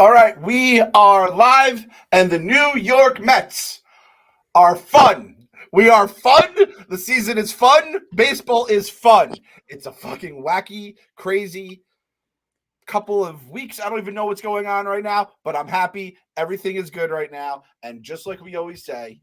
All right, we are live, and the New York Mets are fun. We are fun. The season is fun. Baseball is fun. It's a fucking wacky, crazy couple of weeks. I don't even know what's going on right now, but I'm happy. Everything is good right now. And just like we always say,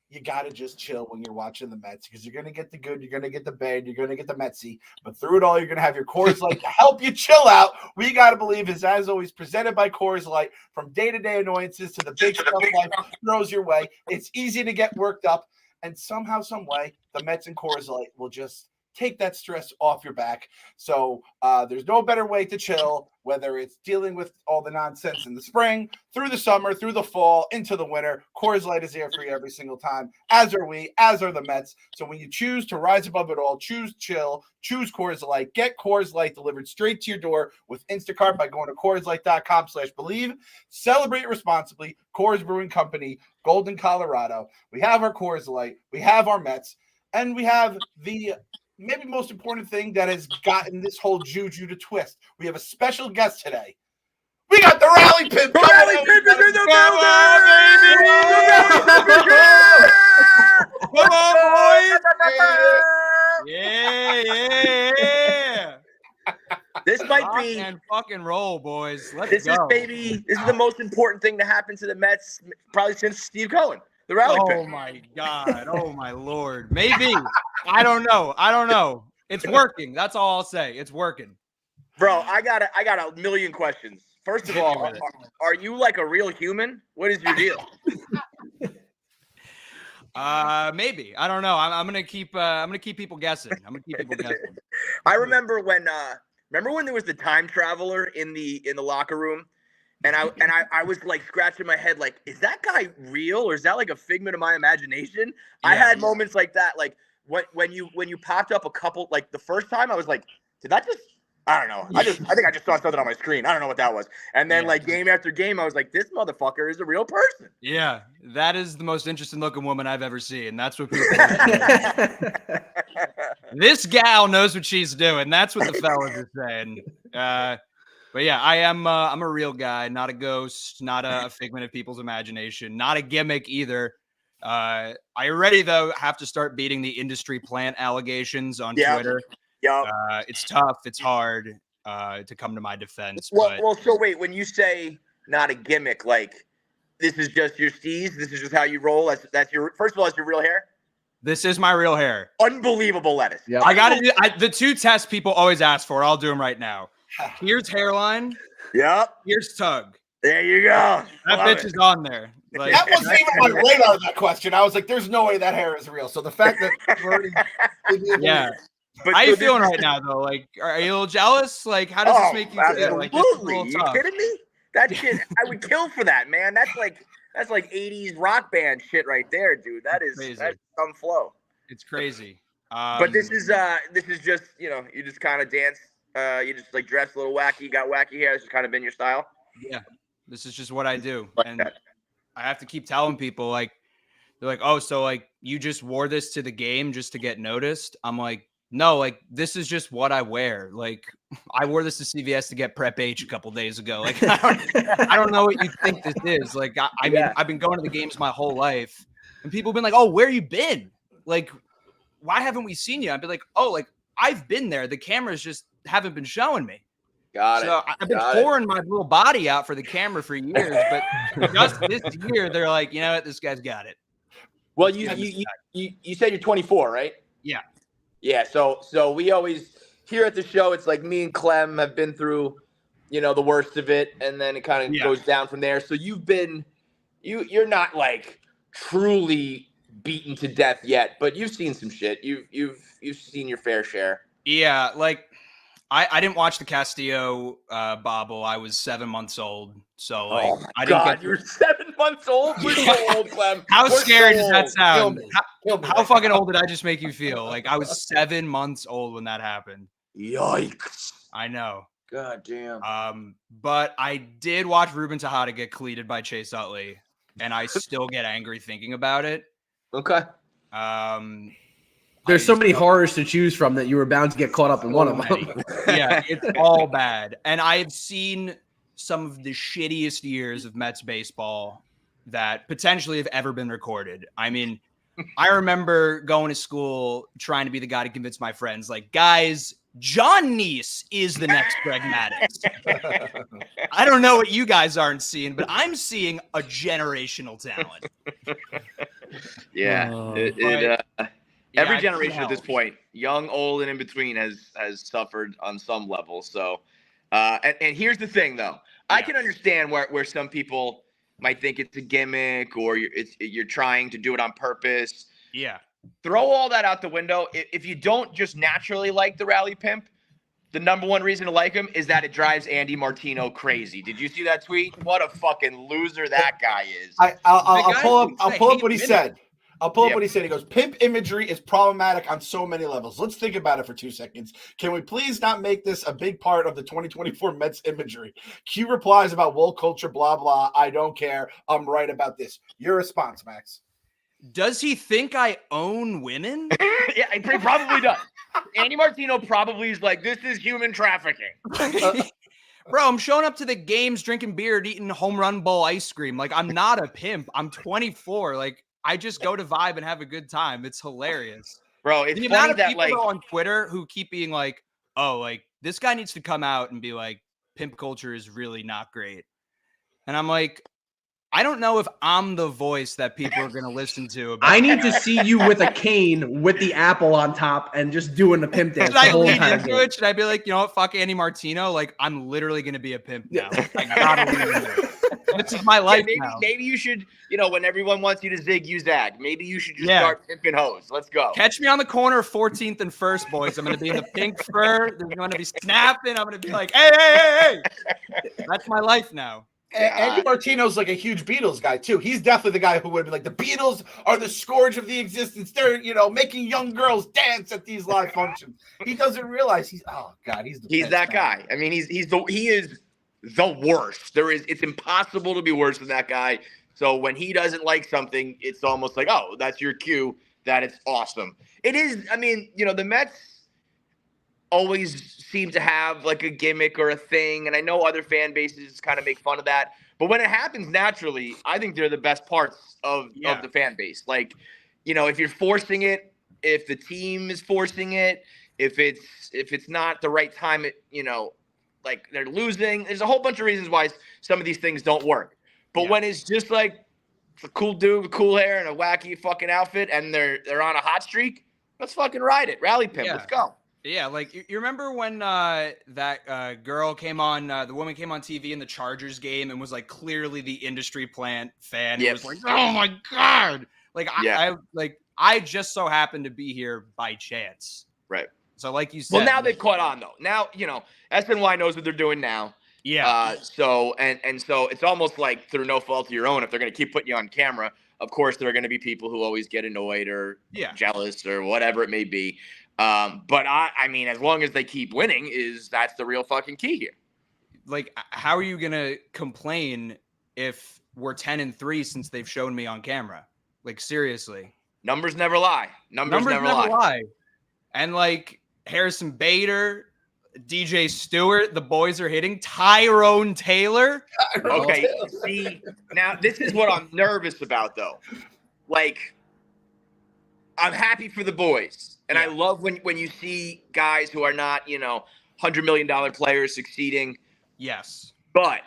you got to just chill when you're watching the Mets because you're going to get the good, you're going to get the bad, you're going to get the Metsy. But through it all, you're going to have your Coors Light to help you chill out. We got to believe is, as always, presented by Coors Light. From day-to-day annoyances to the big stuff life throws your way. It's easy to get worked up. And somehow, some way, the Mets and Coors Light will just take that stress off your back. So there's no better way to chill, whether it's dealing with all the nonsense in the spring, through the summer, through the fall, into the winter. Coors Light is here for you every single time, as are we, as are the Mets. So when you choose to rise above it all, choose chill, choose Coors Light. Get Coors Light delivered straight to your door with Instacart by going to CoorsLight.com/believe. Celebrate responsibly. Coors Brewing Company, Golden, Colorado. We have our Coors Light. We have our Mets. And we have the maybe most important thing that has gotten this whole juju to twist. We have a special guest today. We got the Rally Pimp. The Rally Pimp is in the building! Come on, boys! Yeah. This might Rock be and fucking roll, boys. Let's this go. This is the most important thing to happen to the Mets probably since Steve Cohen. The Rally Oh Pimp. my God. Oh my Lord. Maybe. I don't know. It's working. That's all I'll say. It's working. Bro, I got a million questions. First of all, are you like a real human? What is your deal? Maybe. I don't know. I'm gonna keep people guessing. I remember when there was the time traveler in the locker room, and I was like scratching my head like, is that guy real or is that like a figment of my imagination? Yeah. I had moments like that, like when you popped up a couple, like the first time I was like, did that just, I don't know. I think I just saw something on my screen. I don't know what that was. And then like game after game, I was like, this motherfucker is a real person. Yeah, that is the most interesting looking woman I've ever seen. That's what people This gal knows what she's doing. That's what the fellas are saying. But yeah, I'm a real guy, not a ghost, not a figment of people's imagination, not a gimmick either. I already, though, have to start beating the industry plant allegations on Twitter. Yeah. It's tough. It's hard to come to my defense. Well, so wait, when you say not a gimmick, like this is just your steez, this is just how you roll. That's your, first of all, it's your real hair. This is my real hair. Unbelievable lettuce. Yep. I got to do the two tests people always ask for. I'll do them right now. Here's hairline. Yep. Here's tug. There you go. That bitch is on there. Like, that wasn't even my radar, that question. I was like, there's no way that hair is real. So the fact that you've already yeah. But how you feeling right now, though? Like, are you a little jealous? Like, how does this make you feel? Like, absolutely. You kidding me? That shit, I would kill for that, man. That's like 80s rock band shit right there, dude. That's some flow. It's crazy. But this is just, you just kind of dance. You just like dress a little wacky. You got wacky hair. This has kind of been your style. Yeah, this is just what I do, and I have to keep telling people, like, they're like, "Oh, so like you just wore this to the game just to get noticed?" I'm like, "No, like this is just what I wear. Like I wore this to CVS to get Prep H a couple days ago. Like I don't know what you think this is. Like I mean, I've been going to the games my whole life, and people have been like, "Oh, where you been? Like, why haven't we seen you?" I'd be like, "Oh, like I've been there. The cameras just haven't been showing me." So I've been pouring my little body out for the camera for years, but just this year they're like, you know what, this guy's got it. Well, you said you're 24, right? Yeah. Yeah. So we always here at the show, it's like me and Clem have been through, the worst of it, and then it kind of goes down from there. So you're not like truly beaten to death yet, but you've seen some shit. You've seen your fair share. Yeah, like I didn't watch the Castillo bobble. I was 7 months old, so like I didn't get. You're 7 months old. We're so old, Clem. How scary does that sound? How fucking old did I just make you feel? Like I was 7 months old when that happened. Yikes! I know. God damn. But I did watch Ruben Tejada get cleated by Chase Utley, and I still get angry thinking about it. Okay. There's so many horrors to choose from that you were bound to get caught up in one of them. Yeah, it's all bad. And I've seen some of the shittiest years of Mets baseball that potentially have ever been recorded. I mean, I remember going to school trying to be the guy to convince my friends, like, guys, John Neese is the next Greg Maddux. I don't know what you guys aren't seeing, but I'm seeing a generational talent. Every generation at this point, young, old, and in between, has suffered on some level. So, and here's the thing, though. I can understand where some people might think it's a gimmick or you're trying to do it on purpose. Yeah. Throw all that out the window. If you don't just naturally like the Rally Pimp, the number one reason to like him is that it drives Andy Martino crazy. Did you see that tweet? What a fucking loser that guy is. I'll pull up what he said. I'll pull up what he said. He goes, pimp imagery is problematic on so many levels. Let's think about it for 2 seconds. Can we please not make this a big part of the 2024 Mets imagery? Q replies about woke culture, blah, blah. I don't care. I'm right about this. Your response, Max. Does he think I own women? Yeah, he probably does. Andy Martino probably is like, this is human trafficking. Bro, I'm showing up to the games, drinking beer, and eating home run bowl ice cream. Like, I'm not a pimp. I'm 24. Like, I just go to vibe and have a good time. It's hilarious. Bro, it's the funny amount of that, people like, on Twitter who keep being like, oh, like, this guy needs to come out and be like, pimp culture is really not great. And I'm like, I don't know if I'm the voice that people are going to listen to. About I need to see you with a cane with the apple on top and just doing the pimp dance. Should I lean into it? Should I be like, you know what, fuck Andy Martino? Like, I'm literally going to be a pimp now. I gotta lean into it. This is my life now. Maybe you should, when everyone wants you to zig, you zag. Maybe you should just start pimping hoes. Let's go. Catch me on the corner of 14th and 1st, boys. I'm going to be in the pink fur. They're going to be snapping. I'm going to be like, hey. That's my life now. Andy Martino's like a huge Beatles guy too. He's definitely the guy who would be like, the Beatles are the scourge of the existence. They're, making young girls dance at these live functions. He doesn't realize he's that guy. I mean, he is the worst. It's impossible to be worse than that guy. So when he doesn't like something, it's almost like, oh, that's your cue that it's awesome. It is. I mean, the Mets always seem to have like a gimmick or a thing. And I know other fan bases kind of make fun of that. But when it happens naturally, I think they're the best parts of the fan base. Like, if you're forcing it, if the team is forcing it, if it's not the right time, like they're losing. There's a whole bunch of reasons why some of these things don't work. But when it's just like a cool dude with cool hair and a wacky fucking outfit and they're on a hot streak, let's fucking ride it. Rally Pimp, let's go. Yeah, like you remember when that girl came on, the woman came on TV in the Chargers game and was like clearly the industry plant fan. It was like, oh my God. Like I just so happened to be here by chance. Right. So like you said. Well, now they've caught on though. Now, SNY knows what they're doing now. Yeah. So it's almost like through no fault of your own, if they're going to keep putting you on camera, of course there are going to be people who always get annoyed or jealous or whatever it may be. But I mean, as long as they keep winning, that's the real fucking key here. Like, how are you gonna complain if we're 10-3 since they've shown me on camera? Like, seriously, numbers never lie. Numbers never lie. And like Harrison Bader, DJ Stewart, the boys are hitting. Tyrone Taylor. Okay, see, now this is what I'm nervous about, though. Like, I'm happy for the boys. And I love when you see guys who are not, $100 million players succeeding. Yes. But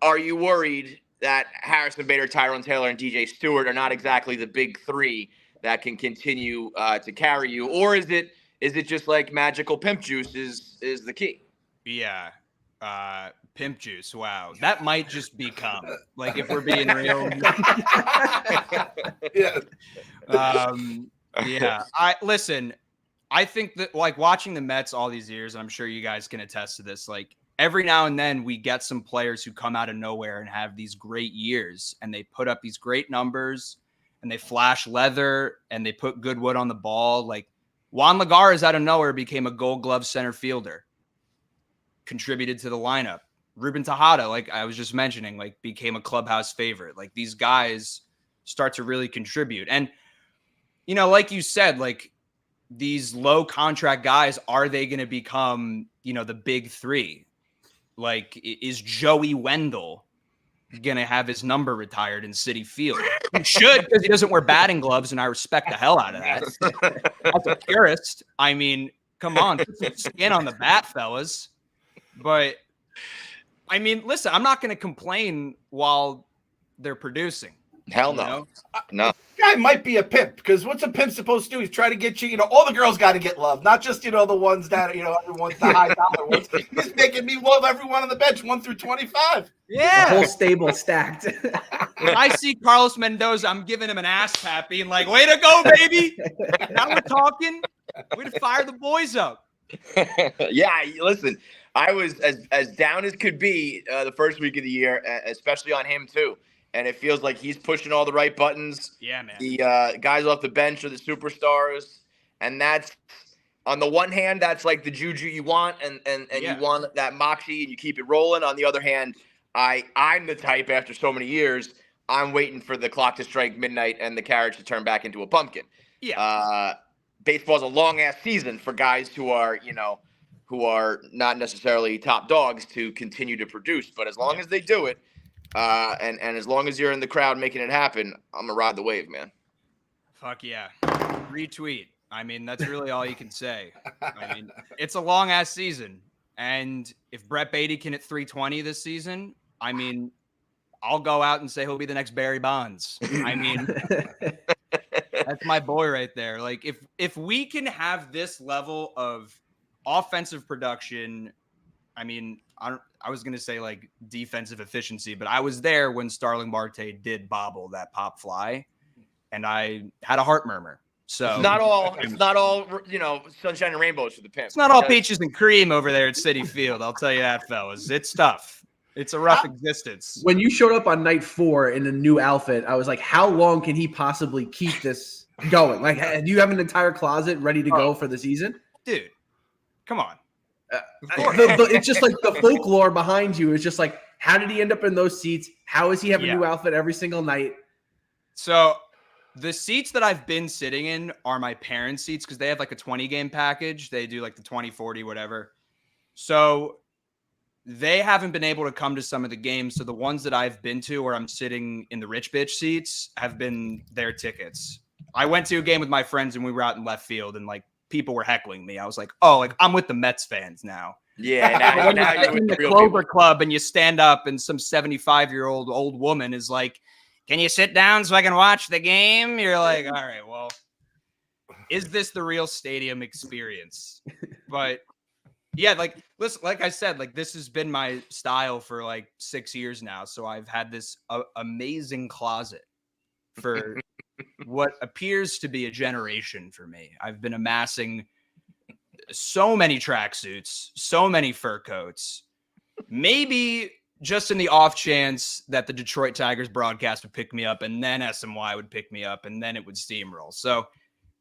are you worried that Harrison Bader, Tyrone Taylor, and DJ Stewart are not exactly the big three that can continue to carry you? Or is it just like magical pimp juice is the key? Yeah. Pimp juice. Wow. That might just become, like, if we're being real. Yeah. I think that, like, watching the Mets all these years, and I'm sure you guys can attest to this, like, every now and then we get some players who come out of nowhere and have these great years and they put up these great numbers and they flash leather and they put good wood on the ball. Like, Juan Lagares out of nowhere became a Gold Glove center fielder, contributed to the lineup. Ruben Tejada, like I was just mentioning, like became a clubhouse favorite. Like, these guys start to really contribute. And, like you said, like these low contract guys, are they going to become, the big three? Like, is Joey Wendell gonna have his number retired in Citi Field? He should, because he doesn't wear batting gloves, and I respect the hell out of that. As a purist, I mean, come on, put some skin on the bat, fellas. But I mean, listen, I'm not gonna complain while they're producing. Hell You no. know? No. Guy might be a pimp, because what's a pimp supposed to do? He's trying to get you, all the girls got to get love, not just, the ones that, everyone's the high dollar ones. He's making me love everyone on the bench, 1 through 25. The Yeah. whole stable stacked. When I see Carlos Mendoza, I'm giving him an ass pat, being like, way to go, baby. Now we're talking. Way to fire the boys up. Yeah, listen, I was as down as could be the first week of the year, especially on him too. And it feels like he's pushing all the right buttons. Yeah, man. The guys off the bench are the superstars, and that's on the one hand, that's like the juju you want, and Yeah. you want that moxie, and you keep it rolling. On the other hand, I'm the type, after so many years, I'm waiting for the clock to strike midnight and the carriage to turn back into a pumpkin. Yeah. Baseball's a long ass season for guys who are not necessarily top dogs to continue to produce. But as long as they do it, and as long as you're in the crowd making it happen, I'm gonna ride the wave, man. Fuck yeah. Retweet. I mean, that's really all you can say. I mean, it's a long ass season. And if Brett Beatty can hit 320 this season, I mean, I'll go out and say he'll be the next Barry Bonds. I mean, that's my boy right there. Like, if we can have this level of offensive production, I mean, I was going to say like defensive efficiency, but I was there when Starling Marte did bobble that pop fly, and I had a heart murmur. So It's not all sunshine and rainbows for the pimp. it's not all peaches and cream over there at Citi Field. I'll tell you that, fellas. It's tough. It's a rough existence. When you showed up on night 4 in a new outfit, I was like, how long can he possibly keep this going? Like, do you have an entire closet ready to go for the season? Dude, come on. It's just like the folklore behind you is just like, how did he end up in those seats? How does he have a new outfit every single night? So the seats that I've been sitting in are my parents' seats, because they have like a 20 game package. They do like the 20, 40, whatever. So they haven't been able to come to some of the games. So the ones that I've been to where I'm sitting in the rich bitch seats have been their tickets. I went to a game with my friends and we were out in left field, and like people were heckling me. I was like, oh, like I'm with the Mets fans now. Yeah, now you're in with the the real Clover people. Club, and you stand up and some 75-year-old old woman is like, can you sit down so I can watch the game? You're like, all right, well, is this the real stadium experience? But yeah, like, listen, like I said, like this has been my style for like 6 years now. So I've had this amazing closet for what appears to be a generation for me. I've been amassing so many tracksuits, so many fur coats, maybe just in the off chance that the Detroit Tigers broadcast would pick me up, and then SMY would pick me up, and then it would steamroll. So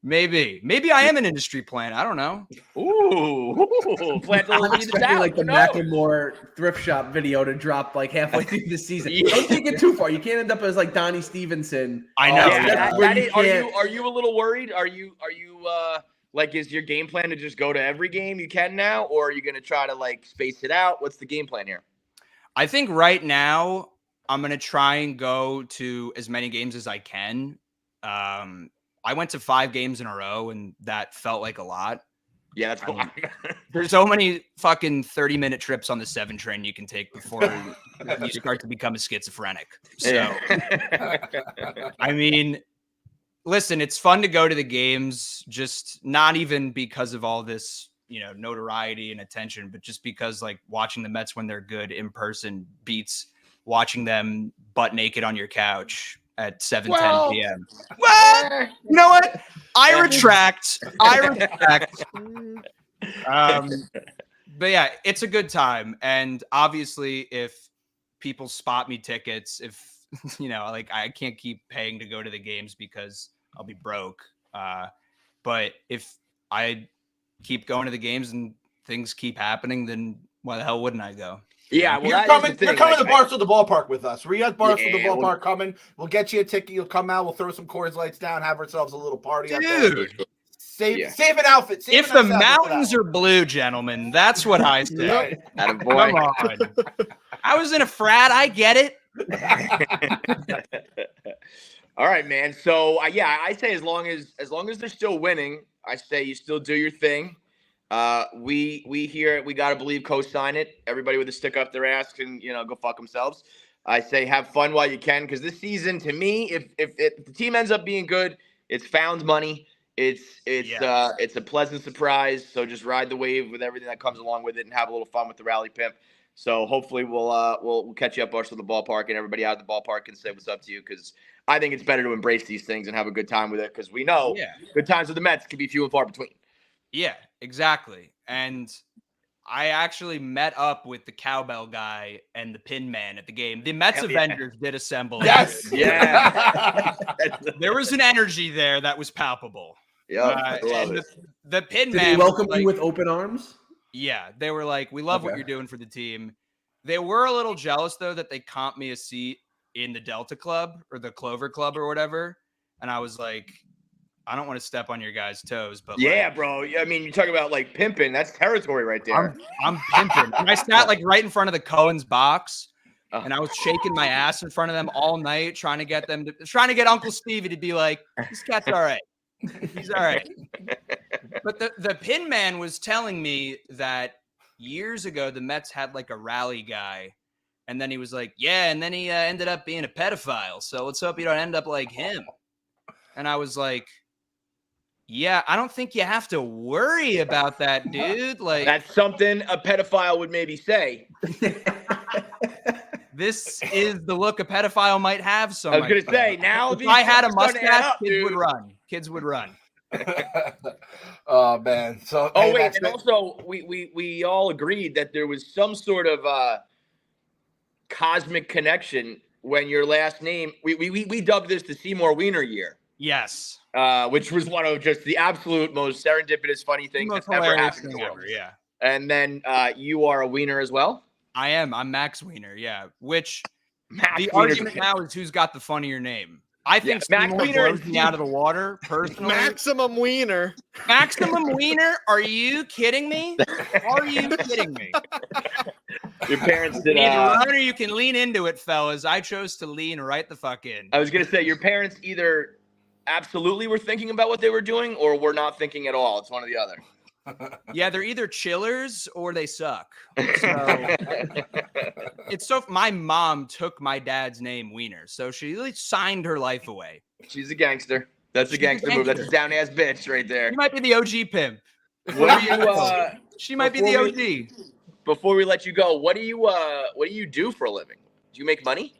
maybe I am an industry plant. I don't know. Ooh, plant the I'm seed expecting out, like the who knows? Macklemore thrift shop video to drop like halfway through the season. Don't take it too far. You can't end up as like Donnie Stevenson. I know. Yeah, That's where you can't- are you a little worried? Are you like, is your game plan to just go to every game you can now, or are you going to try to like space it out? What's the game plan here? I think right now I'm going to try and go to as many games as I can. I went to 5 games in a row, and that felt like a lot. Yeah, that's cool. There's so many fucking 30-minute trips on the 7 train you can take before you start to become a schizophrenic. So, I mean, listen, it's fun to go to the games, just not even because of all this, notoriety and attention, but just because like watching the Mets when they're good in person beats watching them butt naked on your couch at 7:10 p.m. Well, you know what? I retract. But yeah, it's a good time. And obviously, if people spot me tickets, if like I can't keep paying to go to the games because I'll be broke. But if I keep going to the games and things keep happening, then why the hell wouldn't I go? Yeah, well, You're coming to Barstool the ballpark with us. We're at Barstool the ballpark coming. We'll get you a ticket. You'll come out. We'll throw some Coors Lights down, have ourselves a little party. Dude. Save an outfit. Save If a the nice outfit for mountains that are blue, gentlemen, that's what I say. Attaboy. Come on. I was in a frat. I get it. All right, man. So I say as long as they're still winning, I say you still do your thing. We here we gotta believe co-sign it. Everybody with a stick up their ass can go fuck themselves. I say have fun while you can, because this season, to me, if the team ends up being good, it's found money. It's a pleasant surprise. So just ride the wave with everything that comes along with it, and have a little fun with the Rally Pimp. So hopefully we'll catch you up us to the ballpark, and everybody out at the ballpark can say what's up to you, because I think it's better to embrace these things and have a good time with it, because we know good times with the Mets can be few and far between. Yeah, exactly. And I actually met up with the cowbell guy and the pin man at the game. The Mets Avengers did assemble. Yes. Yeah. There was an energy there that was palpable. Yeah. The pin Did man they welcome was you with open arms? Yeah, they were like, we love what you're doing for the team. They were a little jealous, though, that they comped me a seat in the Delta Club or the Clover Club or whatever. And I was like, I don't want to step on your guys' toes, but yeah, bro. I mean, you talk about like pimping. That's territory right there. I'm pimping. And I sat like right in front of the Cohen's box, and I was shaking my ass in front of them all night, trying to get Uncle Stevie to be like, this cat's all right. He's all right. But the pin man was telling me that years ago the Mets had like a rally guy, and then he was like, yeah, and then he ended up being a pedophile. So let's hope you don't end up like him. And I was like, yeah, I don't think you have to worry about that, dude. Like, that's something a pedophile would maybe say. This is the look a pedophile might have. So I was gonna say, now if I had a mustache, kids would run. Oh man! So wait, and also we all agreed that there was some sort of cosmic connection when your last name. We dubbed this the Seymour Wiener year. Yes. Which was one of just the absolute most serendipitous, funny things that's ever happened in the world. Yeah. And then you are a Wiener as well. I am. I'm Max Wiener. Yeah. Which Max the Wiener's argument now is who's got the funnier name. I think Max Seymour Wiener blows me out of the water personally. Maximum Wiener. Maximum Wiener? Are you kidding me? Are you kidding me? Your parents did. You can run or you can lean into it, fellas. I chose to lean right the fuck in. I was gonna say your parents either absolutely were thinking about what they were doing, or were not thinking at all. It's one or the other. Yeah, they're either chillers or they suck. So it's so. My mom took my dad's name Wiener, so she really signed her life away. She's a gangster. That's a gangster move. That's a down ass bitch right there. She might be the OG pimp. What do you? She might be the OG. Before we let you go, what do you do for a living? Do you make money?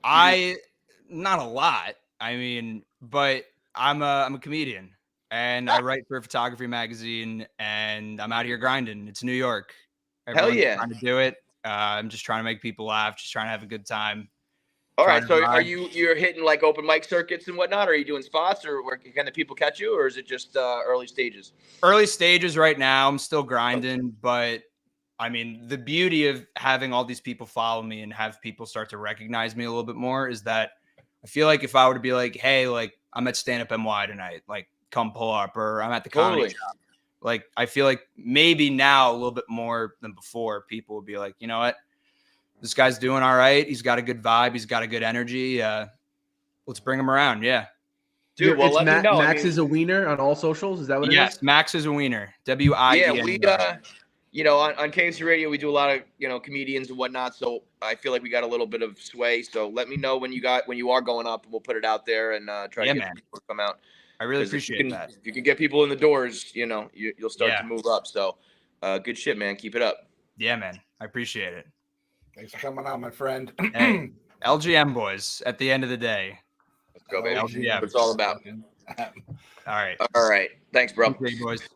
Not a lot. I mean, but I'm a comedian. And I write for a photography magazine, and I'm out here grinding. It's New York. Everyone's Hell yeah. trying to do it. I'm just trying to make people laugh, just trying to have a good time. All right. So are you're hitting like open mic circuits and whatnot? Or are you doing spots, or can the people catch you, or is it just early stages? Early stages right now. I'm still grinding, but I mean, the beauty of having all these people follow me and have people start to recognize me a little bit more is that I feel like if I were to be like, hey, like I'm at Stand Up NY tonight, like come pull up, or I'm at the comedy shop. Like, I feel like maybe now a little bit more than before, people would be like, you know what? This guy's doing all right. He's got a good vibe. He's got a good energy. Let's bring him around. Yeah. Dude, well, let me know. Max is a Wiener on all socials. Is that what it is? Yes, Max is a Wiener. W-I-E-N. Yeah, we on KFC Radio, we do a lot of comedians and whatnot. So I feel like we got a little bit of sway. So let me know when you are going up, and we'll put it out there and try to get people to come out. I really appreciate that. If you can get people in the doors, you'll start to move up. So good shit, man. Keep it up. Yeah, man. I appreciate it. Thanks for coming out, my friend. Hey, LGM boys, at the end of the day. Let's go, baby. LGM. That's what it's all about. All right. Thanks, bro. Okay, boys.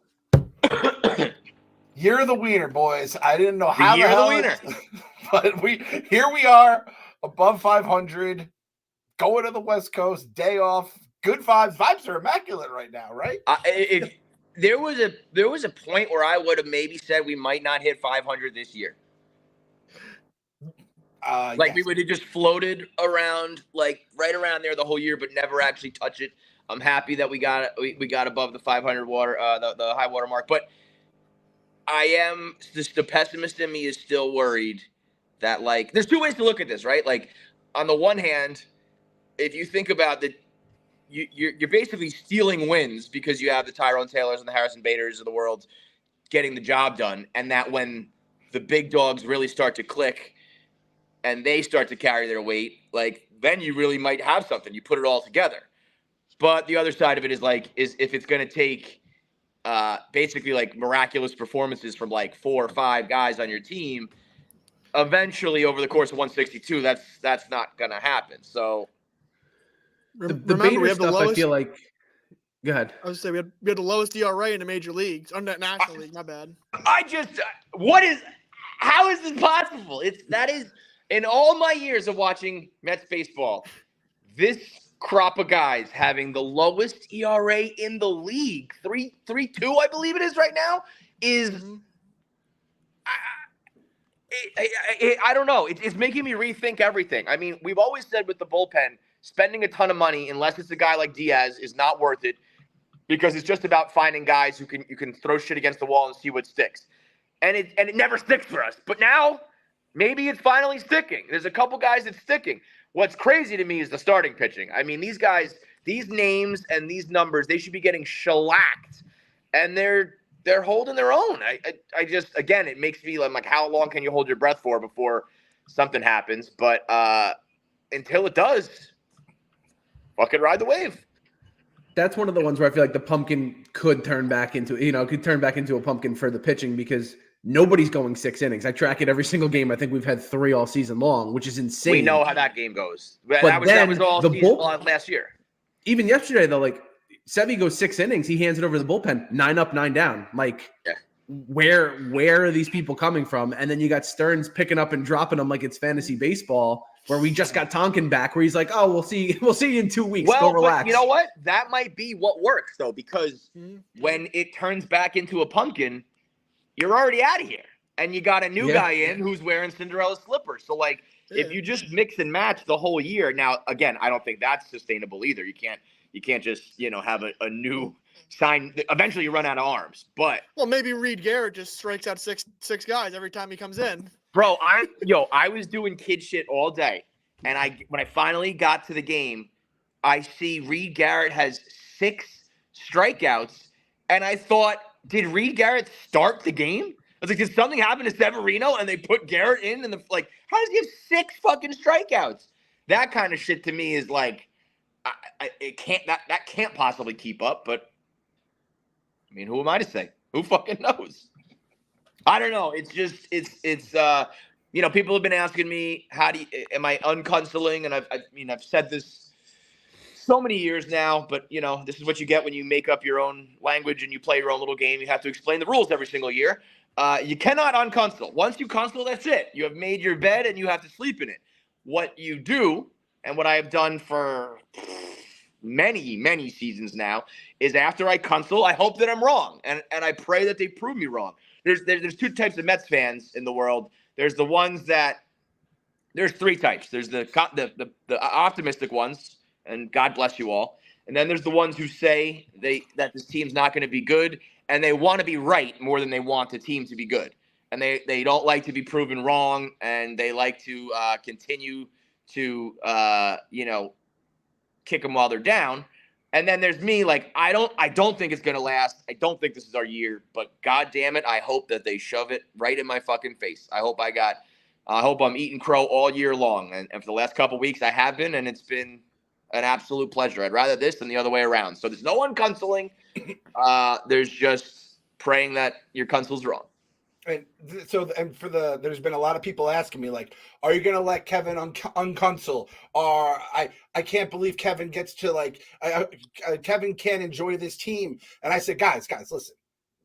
Year of the Wiener, boys. I didn't know how year of the Wiener. But here we are, above 500, going to the West Coast, day off. Good vibes. Vibes are immaculate right now, right? If there was a point where I would have maybe said we might not hit 500 this year. We would have just floated around, like right around there the whole year, but never actually touch it. I'm happy that we got above the 500 water, the high water mark. But I am just the pessimist in me is still worried that like there's two ways to look at this, right? Like on the one hand, if you think about that, you're basically stealing wins because you have the Tyrone Taylors and the Harrison Baders of the world getting the job done, and that when the big dogs really start to click and they start to carry their weight, like then you really might have something. You put it all together. But the other side of it is if it's going to take basically like miraculous performances from like 4 or 5 guys on your team, eventually over the course of 162, that's not going to happen. So the remember, Bader we have the stuff, lowest. I feel like. Go ahead. I was saying we had the lowest ERA in the major leagues, or national league. My bad. How is this possible? That is in all my years of watching Mets baseball, this crop of guys having the lowest ERA in the league, 3.32, I believe it is right now, is I don't know. It's making me rethink everything. I mean, we've always said with the bullpen, spending a ton of money, unless it's a guy like Diaz, is not worth it because it's just about finding guys who you can throw shit against the wall and see what sticks. And it never sticks for us. But now maybe it's finally sticking. There's a couple guys that's sticking. What's crazy to me is the starting pitching. I mean, these guys, these names and these numbers, they should be getting shellacked. And they're holding their own. I just, again, it makes me like, how long can you hold your breath for before something happens? But until it does, fucking ride the wave. That's one of the ones where I feel like the pumpkin could turn back into a pumpkin for the pitching because nobody's going 6 innings. I track it every single game. I think we've had 3 all season long, which is insane. We know how that game goes. But that was all season last year. Even yesterday, though, like Sevy goes 6 innings. He hands it over to the bullpen, 9 up, 9 down. Like, yeah. Where are these people coming from? And then you got Stearns picking up and dropping them like it's fantasy baseball, where we just got Tonkin back, where he's like, "Oh, we'll see you in 2 weeks. Go relax." But you know what? That might be what works though, because when it turns back into a pumpkin, you're already out of here, and you got a new guy in who's wearing Cinderella slippers. So like, if you just mix and match the whole year, now again, I don't think that's sustainable either. You can't just have a new sign. Eventually, you run out of arms. But maybe Reed Garrett just strikes out six guys every time he comes in. Bro, I was doing kid shit all day, and when I finally got to the game, I see Reed Garrett has 6 strikeouts, and I thought, did Reed Garrett start the game? I was like, did something happen to Severino and they put Garrett in? And how does he have 6 fucking strikeouts? That kind of shit to me is like, that can't possibly keep up. But I mean, who am I to say? Who fucking knows? I don't know. It's just people have been asking me, am I unconsoling? And I've said this so many years now, but this is what you get when you make up your own language and you play your own little game. You have to explain the rules every single year. You cannot unconsole. Once you console, that's it. You have made your bed and you have to sleep in it. What you do, and what I have done for many, many seasons now, is after I console, I hope that I'm wrong, and I pray that they prove me wrong. There's 2 types of Mets fans in the world. There's the ones there's 3 types. There's the optimistic ones, and God bless you all. And then there's the ones who say that this team's not going to be good, and they want to be right more than they want the team to be good. And they don't like to be proven wrong, and they like to continue to kick them while they're down. And then there's me, like, I don't think it's going to last. I don't think this is our year, but God damn it, I hope that they shove it right in my fucking face. I hope I'm eating crow all year long. And for the last couple of weeks I have been, and it's been an absolute pleasure. I'd rather this than the other way around. So there's no one consoling. There's just praying that your console's wrong. And there's been a lot of people asking me, like, are you going to let Kevin unconsole? Or I can't believe Kevin gets to Kevin can't enjoy this team. And I said, guys, listen,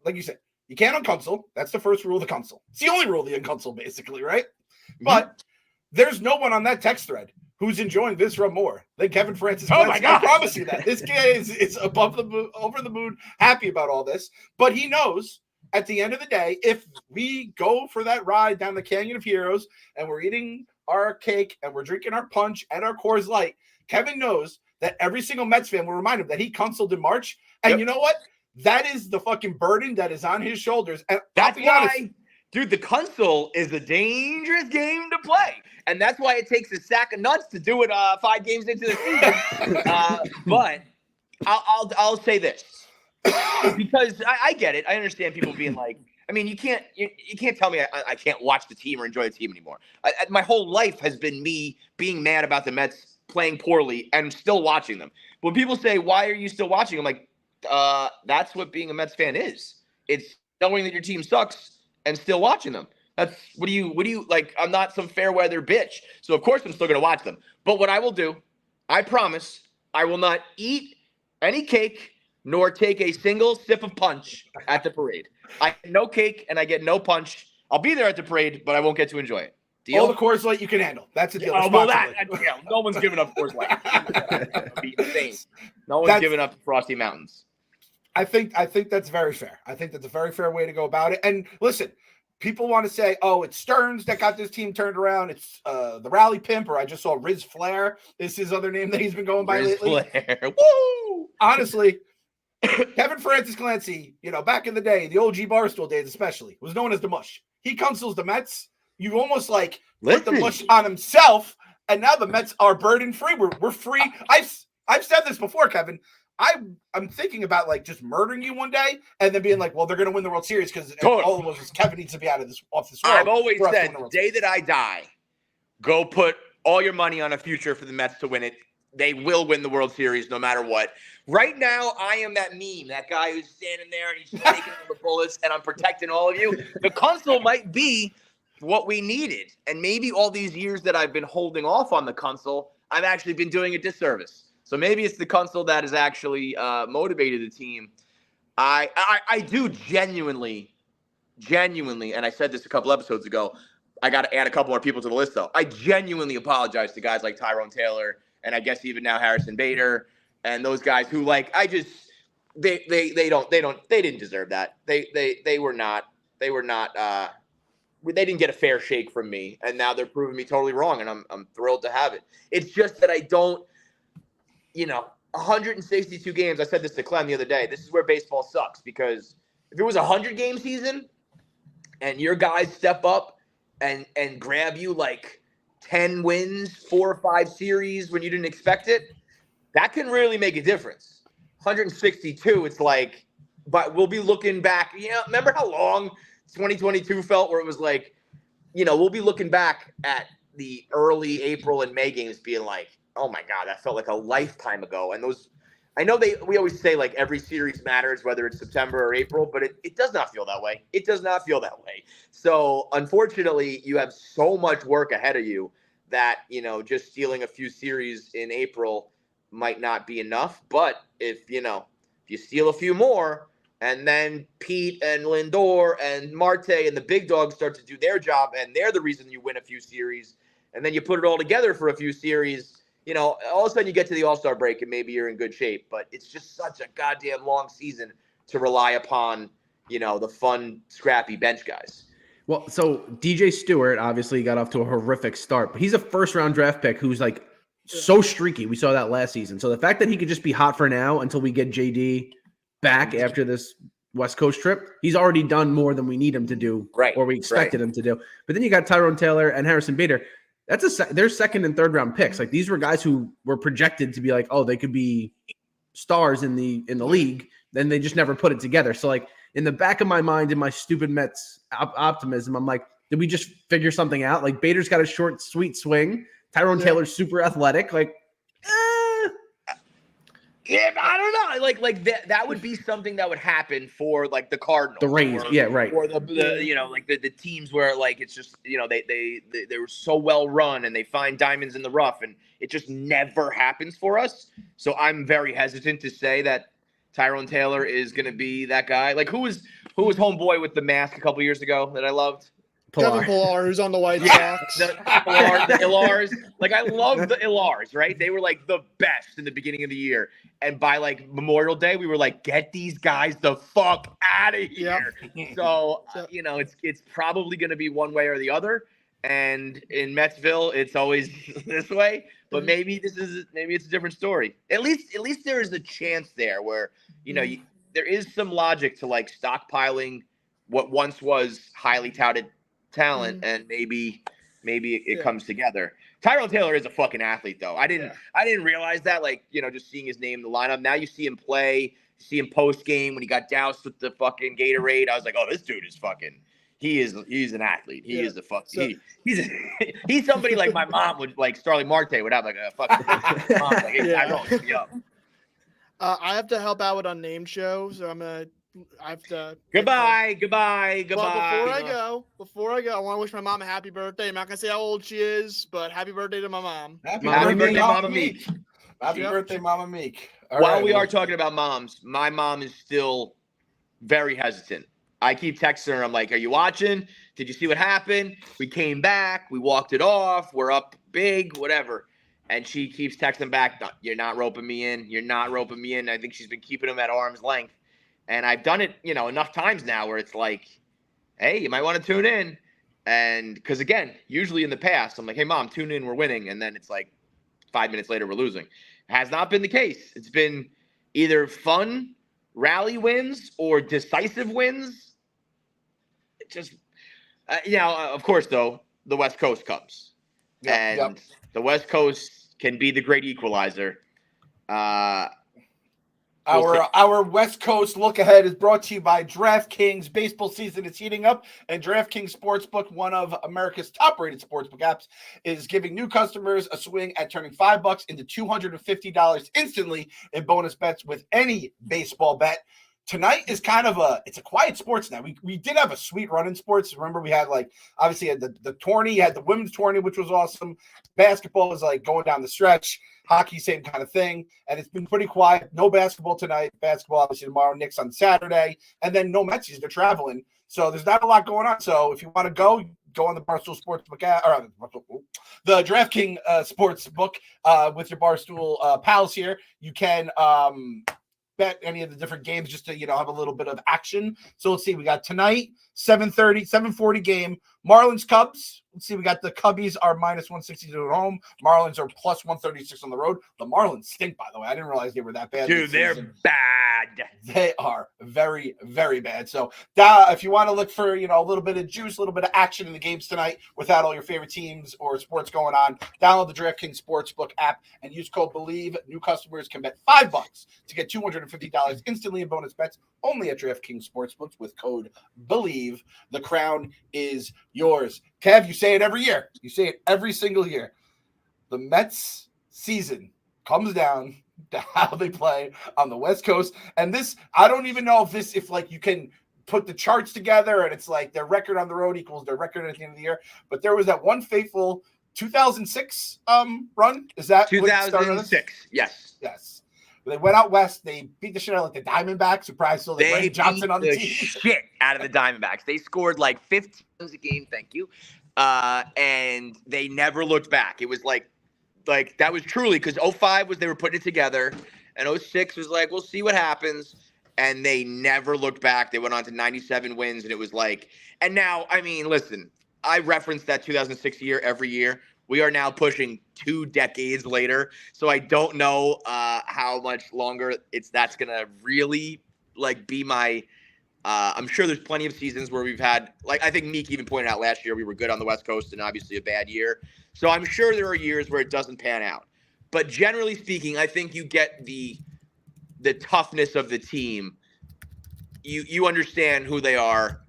like you said, you can't unconsole. That's the first rule of the console. It's the only rule of the unconsole, basically, right? Mm-hmm. But there's no one on that text thread who's enjoying this run more than Kevin Francis. Oh my God! I promise you that this guy is over the moon, happy about all this. But he knows, at the end of the day, if we go for that ride down the Canyon of Heroes and we're eating our cake and we're drinking our punch and our Coors Light, Kevin knows that every single Mets fan will remind him that he consoled in March. And you know what? That is the fucking burden that is on his shoulders. And that's why, dude, the console is a dangerous game to play. And that's why it takes a sack of nuts to do it 5 games into the season. But I'll say this. Because I get it. I understand people being like, I mean, you can't tell me I can't watch the team or enjoy the team anymore. My whole life has been me being mad about the Mets playing poorly and still watching them. When people say, why are you still watching? I'm like, that's what being a Mets fan is. It's knowing that your team sucks and still watching them. That's what do you like? I'm not some fair weather bitch. So of course I'm still going to watch them. But what I will do, I promise, I will not eat any cake nor take a single sip of punch at the parade. I get no cake and I get no punch. I'll be there at the parade, but I won't get to enjoy it. Deal? All the Coors Light you can handle. That's a deal. Oh, well, no one's giving up Coors Light. That'd be insane. No one's giving up Frosty Mountains. I think that's very fair. I think that's a very fair way to go about it. And listen, people want to say, oh, it's Stearns that got this team turned around. It's the Rally Pimp, or I just saw Riz Flair is his other name that he's been going by Riz lately. Flair. Woo! Honestly, Kevin Clancy, back in the day, the OG Barstool days especially, was known as the Mush. He consoles the Mets. You almost like put the mush on himself, and now the Mets are burden-free. We're free. I've said this before, Kevin. I'm thinking about like just murdering you one day and then being like, well, they're going to win the World Series because all of us, Kevin needs to be off this world. I've always said, the day that I die, go put all your money on a future for the Mets to win it. They will win the World Series no matter what. Right now, I am that meme, that guy who's standing there and he's just taking all the bullets and I'm protecting all of you. The console might be what we needed. And maybe all these years that I've been holding off on the console, I've actually been doing a disservice. So maybe it's the console that has actually motivated the team. I do genuinely, and I said this a couple episodes ago, I got to add a couple more people to the list, though. I genuinely apologize to guys like Tyrone Taylor and I guess even now Harrison Bader and those guys who they didn't deserve that. They didn't get a fair shake from me, and now they're proving me totally wrong, and I'm thrilled to have it. It's just that I don't, 162 games. I said this to Clem the other day. This is where baseball sucks, because if it was a 100-game season and your guys step up and grab you like 10 wins, 4 or 5 series when you didn't expect it, that can really make a difference. 162, it's like, but we'll be looking back. Remember how long 2022 felt, where it was like, we'll be looking back at the early April and May games being like, oh my God, that felt like a lifetime ago. And those, I know we always say like every series matters, whether it's September or April, but it does not feel that way. It does not feel that way. So unfortunately, you have so much work ahead of you that, just stealing a few series in April might not be enough. But if you steal a few more, and then Pete and Lindor and Marte and the big dogs start to do their job, and they're the reason you win a few series, and then you put it all together for a few series, all of a sudden you get to the All-Star break and maybe you're in good shape. But it's just such a goddamn long season to rely upon, the fun, scrappy bench guys. Well, so DJ Stewart obviously got off to a horrific start, but he's a first-round draft pick who's like so streaky. We saw that last season. So the fact that he could just be hot for now until we get JD back after this West Coast trip, he's already done more than we need him to do, right, or we expected him to do. But then you got Tyrone Taylor and Harrison Bader. They're second and third round picks. Like, these were guys who were projected to be like, oh, they could be stars in the league. Then they just never put it together. So like, in the back of my mind, in my stupid Mets optimism, I'm like, did we just figure something out? Like, Bader's got a short, sweet swing. Tyrone Taylor's super athletic. Like, yeah, I don't know. Like that would be something that would happen for like the Cardinals, the Rays, right, or the the teams where like it's just they were so well run and they find diamonds in the rough, and it just never happens for us. So I'm very hesitant to say that Tyrone Taylor is going to be that guy. Like, who was homeboy with the mask a couple years ago that I loved? Kevin Pillar, who's on the White Sox. The Ilars. Like, I love the Ilars, right? They were like the best in the beginning of the year. And by like Memorial Day, we were like, get these guys the fuck out of here. Yep. So, it's probably going to be one way or the other. and in Metsville, it's always this way. But maybe it's a different story. At least there is a chance there where there is some logic to like stockpiling what once was highly touted talent, and maybe it comes together. Tyrell Taylor is a fucking athlete, though. I didn't realize that. Like, just seeing his name in the lineup. Now you see him play. You see him post game when he got doused with the fucking Gatorade. I was like, oh, this dude is fucking. He's an athlete. He is a fucking. He's somebody like my mom would like. Starling Marte would have like a fucking. Mom, like, hey, Tyrell, yo. I have to help out with unnamed show, so I have to. Goodbye. Well, before I go, I want to wish my mom a happy birthday. I'm not gonna say how old she is, but happy birthday to my mom. Happy birthday, Mama Meek. Happy birthday, Mama Meek. While we are talking about moms, my mom is still very hesitant. I keep texting her. I'm like, are you watching? Did you see what happened? We came back. We walked it off. We're up big, whatever. And she keeps texting back, you're not roping me in. You're not roping me in. I think she's been keeping them at arm's length. And I've done it, enough times now where it's like, hey, you might want to tune in. And because, again, usually in the past, I'm like, hey, Mom, tune in. We're winning. And then it's like 5 minutes later, we're losing. Has not been the case. It's been either fun rally wins or decisive wins. It just, of course, though, the West Coast comes. The West Coast can be the great equalizer. Our West Coast look ahead is brought to you by DraftKings. Baseball season is heating up, and DraftKings Sportsbook, one of America's top-rated sportsbook apps, is giving new customers a swing at turning $5 into $250 instantly in bonus bets with any baseball bet. Tonight is kind of it's a quiet sports night. We did have a sweet run in sports. Remember, we had obviously had the tourney, you had the women's tourney, which was awesome. Basketball was going down the stretch. Hockey, same kind of thing. And it's been pretty quiet. No basketball tonight. Basketball, obviously, tomorrow. Knicks on Saturday. And then no Metsies. They're traveling. So there's not a lot going on. So if you want to go on the Barstool Sportsbook app, or the DraftKings Sportsbook with your Barstool pals here. You can bet any of the different games just to, have a little bit of action. So let's see. We got tonight, 7:40 game. Marlins Cubs. Let's see. We got the Cubbies are minus 162 at home. Marlins are plus 136 on the road. The Marlins stink, by the way. I didn't realize they were that bad. Dude, they're bad. They are very, very bad. So if you want to look for, a little bit of juice, a little bit of action in the games tonight without all your favorite teams or sports going on, download the DraftKings Sportsbook app and use code BELIEVE. New customers can bet $5 to get $250 instantly in bonus bets only at DraftKings Sportsbook with code BELIEVE. The crown is yours. Kev, you say it every year. You say it every single year. The Mets season comes down to how they play on the West Coast. And this, I don't even know if you can put the charts together and it's like their record on the road equals their record at the end of the year. But there was that one fateful 2006 run. Is that 2006? Yes. They went out west. They beat the shit out of the Diamondbacks. Surprise! So they Ray Johnson on the team. Shit out of the Diamondbacks. They scored 15 runs a game. Thank you. And they never looked back. It was like that was truly because 05 was they were putting it together, and 06 was we'll see what happens. And they never looked back. They went on to 97 wins, and it was and now listen, I reference that 2006 year every year. We are now pushing 2 decades later, so I don't know how much longer that's gonna really be my. I'm sure there's plenty of seasons where we've had I think Meek even pointed out last year we were good on the West Coast and obviously a bad year. So I'm sure there are years where it doesn't pan out, but generally speaking, I think you get the toughness of the team. You understand who they are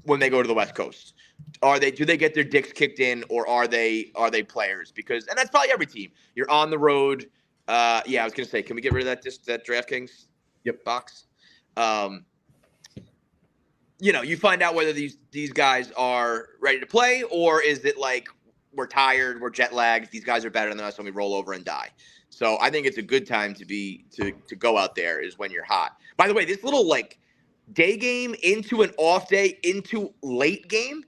when they go to the West Coast. Do they get their dicks kicked in, or are they players? Because, and that's probably every team. You're on the road. I was gonna say, can we get rid of that DraftKings box? You find out whether these guys are ready to play, or is it we're tired, we're jet lagged, these guys are better than us, and we roll over and die. So I think it's a good time to go out there is when you're hot. By the way, this little day game into an off day into late game.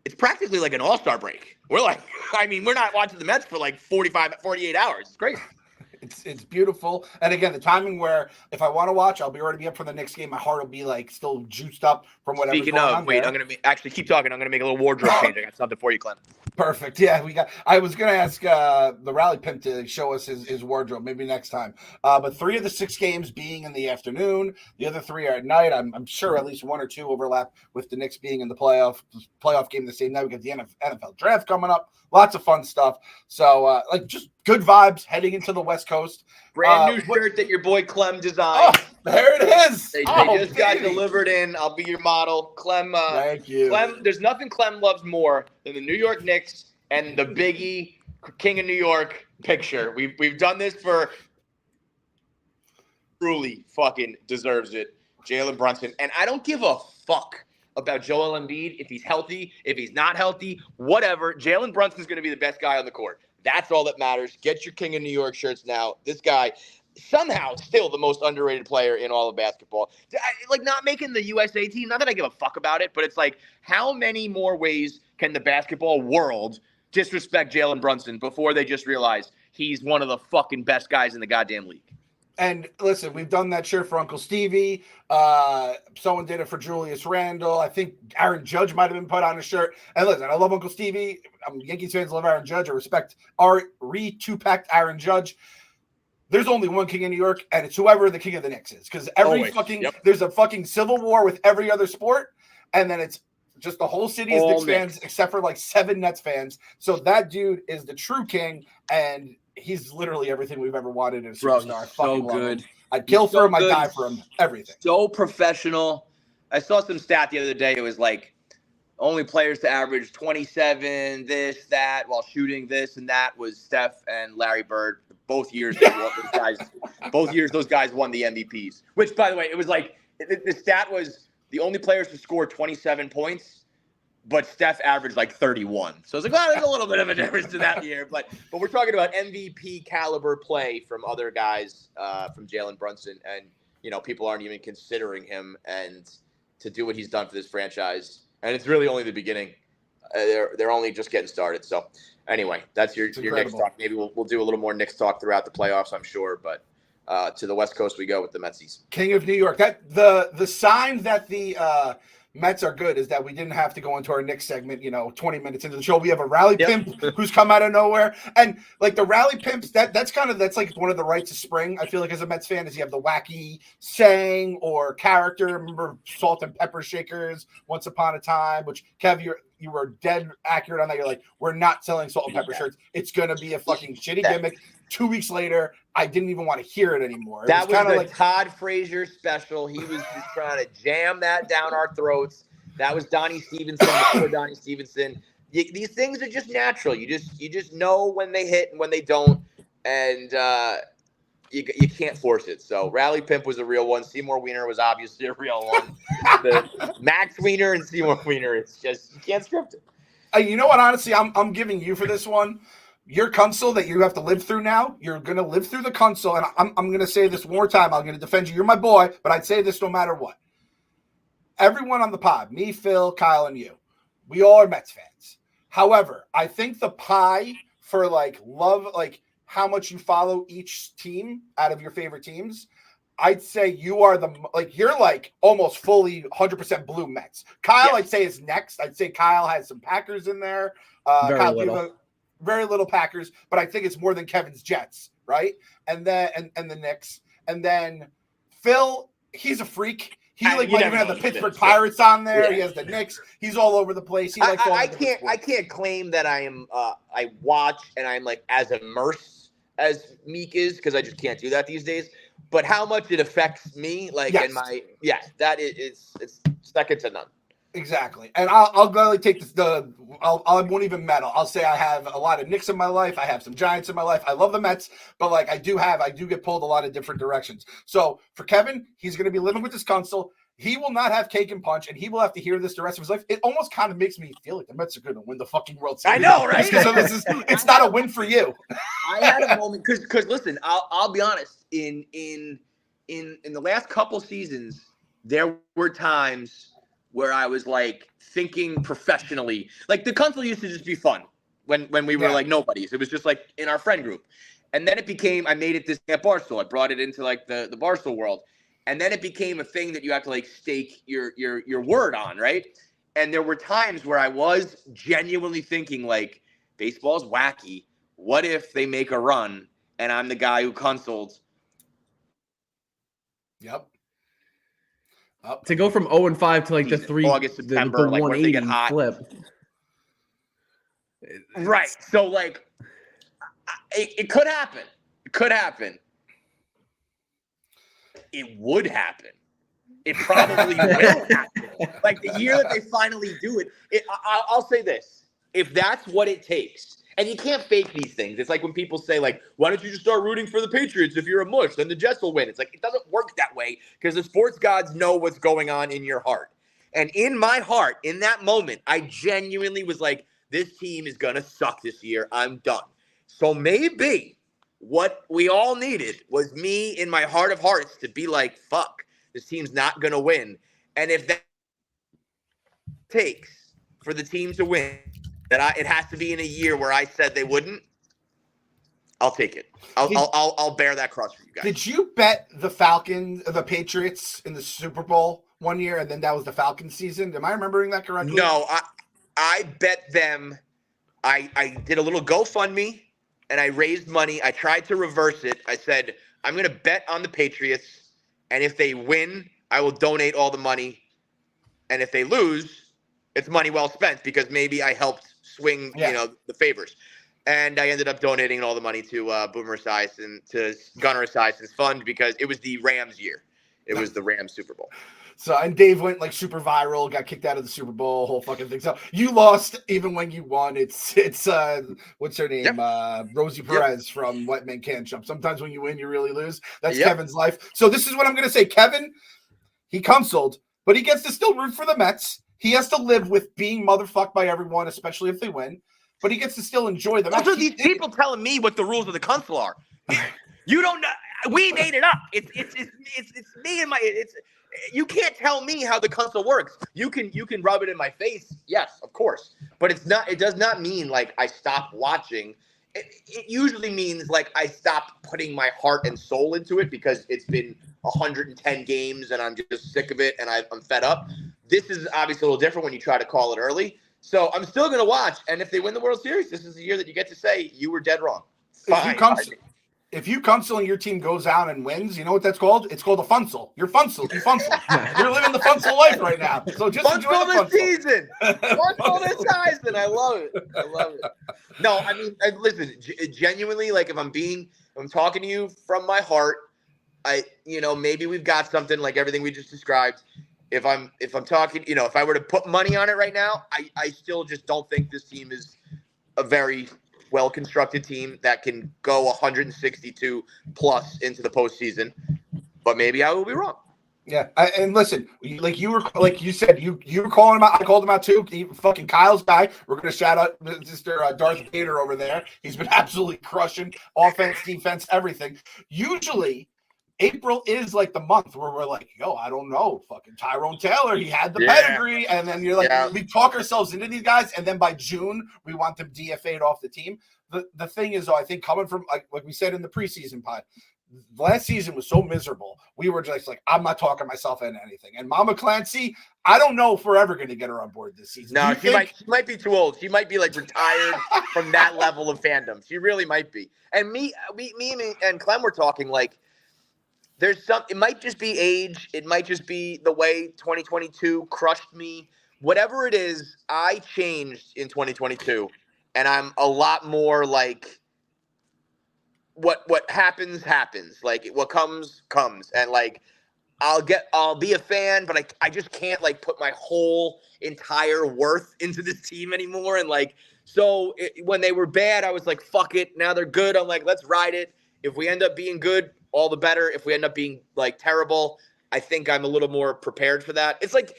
It's practically like an all-star break. We're we're not watching the Mets for 48 hours. It's crazy. It's beautiful. And again, the timing where if I want to watch, I'll already be up for the Knicks game. My heart will be like still juiced up from whatever's Speaking going of, on wait, there. I'm gonna actually keep talking. I'm gonna make a little wardrobe change. I got something for you, Clem. Perfect. Yeah, I was gonna ask the Rally Pimp to show us his wardrobe maybe next time. But 3 of the 6 games being in the afternoon, the other 3 are at night. I'm sure at least 1 or 2 overlap with the Knicks being in the playoff game the same night. We got the NFL draft coming up. Lots of fun stuff. So like just good vibes heading into the West Coast. Brand new shirt that your boy Clem designed. Oh, there it is. They just got delivered in. I'll be your model, Clem. Thank you. Clem, there's nothing Clem loves more than the New York Knicks and the Biggie King of New York picture. We've done this for truly fucking deserves it. Jalen Brunson. And I don't give a fuck about Joel Embiid if he's healthy, if he's not healthy, whatever. Jalen Brunson's going to be the best guy on the court. That's all that matters. Get your King of New York shirts now. This guy, somehow still the most underrated player in all of basketball. Like not making the USA team, not that I give a fuck about it, but it's like how many more ways can the basketball world disrespect Jalen Brunson before they just realize he's one of the fucking best guys in the goddamn league? And listen, we've done that shirt for Uncle Stevie. Someone did it for Julius Randle. I think Aaron Judge might have been put on a shirt. And listen, I love Uncle Stevie. Yankees fans love Aaron Judge. I respect our two-packed Aaron Judge. There's only one king in New York, and it's whoever the king of the Knicks is. Because there's a fucking civil war with every other sport, and then it's just the whole city is Knicks fans, except for like 7 Nets fans. So that dude is the true king, and he's literally everything we've ever wanted in a superstar. So good. I'd kill for him. I'd die for him. Everything. So professional. I saw some stat the other day. It was like only players to average 27, this, that, while shooting this and that was Steph and Larry Bird. Both years, those guys won the MVPs. Which, by the way, it was like the stat was the only players to score 27 points, but Steph averaged like 31. So it's like, well, there's a little bit of a difference to that year. But we're talking about MVP caliber play from other guys, from Jalen Brunson, and people aren't even considering him and to do what he's done for this franchise. And it's really only the beginning. They're only just getting started. So anyway, that's your Knicks talk. Maybe we'll do a little more Knicks talk throughout the playoffs, I'm sure. But to the West Coast we go with the Metsies. King of New York. That the sign that the Mets are good is that we didn't have to go into our Knicks segment, 20 minutes into the show. We have a Rally Pimp who's come out of nowhere. And like the Rally Pimps, that's like one of the rites of spring. I feel like as a Mets fan is you have the wacky saying or character. Remember Salt and Pepper Shakers once upon a time, which Kev, you were dead accurate on that. You're like, we're not selling salt and pepper shirts. It's going to be a fucking shitty gimmick. 2 weeks later, I didn't even want to hear it anymore. That was the Todd Frazier special. He was just trying to jam that down our throats. That was Donnie Stevenson before Donnie Stevenson. These things are just natural. You just know when they hit and when they don't, and you can't force it. So Rally Pimp was a real one. Seymour Wiener was obviously a real one. The Max Wiener and Seymour Wiener, it's just you can't script it. You know what? Honestly, I'm giving you for this one. Your console that you have to live through now, you're going to live through the console. And I'm going to say this one more time. I'm going to defend you. You're my boy, but I'd say this no matter what. Everyone on the pod, me, Phil, Kyle, and you, we all are Mets fans. However, I think the pie for love, how much you follow each team out of your favorite teams, I'd say you are you're almost fully 100% blue Mets. Kyle, I'd say is next. I'd say Kyle has some Packers in there. Very little Packers, but I think it's more than Kevin's Jets, right? And then and the Knicks, and then Phil, he's a freak. He might even have the Pittsburgh Pirates on there. Yeah. He has the Knicks. He's all over the place. He likes I can't claim that I am. I watch and I'm as immersed as Meek is because I just can't do that these days. But how much it affects me, in my that it's second to none. Exactly. And I'll gladly take this. I won't even meddle. I'll say I have a lot of Knicks in my life. I have some Giants in my life. I love the Mets, but I do get pulled a lot of different directions. So for Kevin, he's going to be living with this console. He will not have cake and punch, and he will have to hear this the rest of his life. It almost kind of makes me feel like the Mets are going to win the fucking World Series. I know, right? So it's not a win for you. I had a moment because listen, I'll be honest. In the last couple seasons, there were times where I was thinking professionally. The console used to just be fun when we were nobodies. It was just in our friend group. And then it became, I made it this at Barstool. I brought it into like the Barstool world. And then it became a thing that you have to like stake your word on, right? And there were times where I was genuinely thinking like, baseball's wacky. What if they make a run and I'm the guy who consoled? Yep. To go from 0-5 to like the August, September, the like where they get 180 hot. flip. Right. So like, it could happen. It could happen. It would happen. It probably will happen. Like the year that they finally do it, I'll say this. If that's what it takes, and you can't fake these things. It's like when people say, like, why don't you just start rooting for the Patriots if you're a mush? Then the Jets will win. It's like, it doesn't work that way because the sports gods know what's going on in your heart. And in my heart, in that moment, I genuinely was like, this team is going to suck this year. I'm done. So maybe what we all needed was me in my heart of hearts to be like, fuck, this team's not going to win. And if that takes for the team to win, it has to be in a year where I said they wouldn't, I'll take it. I'll bear that cross for you guys. Did you bet the Patriots in the Super Bowl one year, and then that was the Falcons season? Am I remembering that correctly? No, I bet them. I did a little GoFundMe, and I raised money. I tried to reverse it. I said, I'm going to bet on the Patriots, and if they win, I will donate all the money. And if they lose, it's money well spent because maybe I helped swing, the favors. And I ended up donating all the money to Boomer Esiason, to Gunnar Esiason's fund because it was the Rams year. It was the Rams Super Bowl. So, and Dave went like super viral, got kicked out of the Super Bowl, whole fucking thing. So you lost even when you won. It's what's her name? Yep. Rosie Perez from White Men Can't Jump. Sometimes when you win, you really lose. That's Yep. Kevin's life. So this is what I'm going to say. Kevin, he consoled, but he gets to still root for the Mets. He has to live with being motherfucked by everyone, especially if they win. But he gets to still enjoy the match. Also, these people telling me what the rules of the console are. You don't know. We made it up. It's me and my. You can't tell me how the console works. You can rub it in my face. Yes, of course. But it's not. It does not mean like I stop watching. It usually means like I stop putting my heart and soul into it because it's been 110 games and I'm just sick of it and I'm fed up. This is obviously a little different when you try to call it early. So I'm still going to watch. And if they win the World Series, this is the year that you get to say you were dead wrong. Fine. If you console and your team goes out and wins, you know what that's called? It's called a funsel. You're funsel. You funsel. You're living the funsel life right now. So just enjoy the this season. Funsel this season. I love it. I love it. No, I mean, listen, genuinely, like if I'm talking to you from my heart, maybe we've got something like everything we just described. If I'm talking, if I were to put money on it right now, I still just don't think this team is a very well-constructed team that can go 162 plus into the postseason. But maybe I will be wrong. Yeah, and listen, like you said, you were calling him out. I called him out too. Fucking Kyle's guy. We're gonna shout out Mr. Darth Vader over there. He's been absolutely crushing offense, defense, everything. Usually, April is like the month where we're like, yo, I don't know, fucking Tyrone Taylor, he had the pedigree, and then you're like, we talk ourselves into these guys, and then by June we want them DFA'd off the team. The thing is, though, I think coming from like we said in the preseason pod, last season was so miserable. We were just like, I'm not talking myself into anything. And Mama Clancy, I don't know if we're ever going to get her on board this season. No, she might be too old. She might be like retired from that level of fandom. She really might be. And me and Clem were talking like, it might just be age. It might just be the way 2022 crushed me. Whatever it is, I changed in 2022. And I'm a lot more like what happens. Like what comes. And like I'll be a fan, but I just can't like put my whole entire worth into this team anymore. And like, so when they were bad, I was like, fuck it. Now they're good. I'm like, let's ride it. If we end up being good, all the better. If we end up being like terrible, I think I'm a little more prepared for that. It's like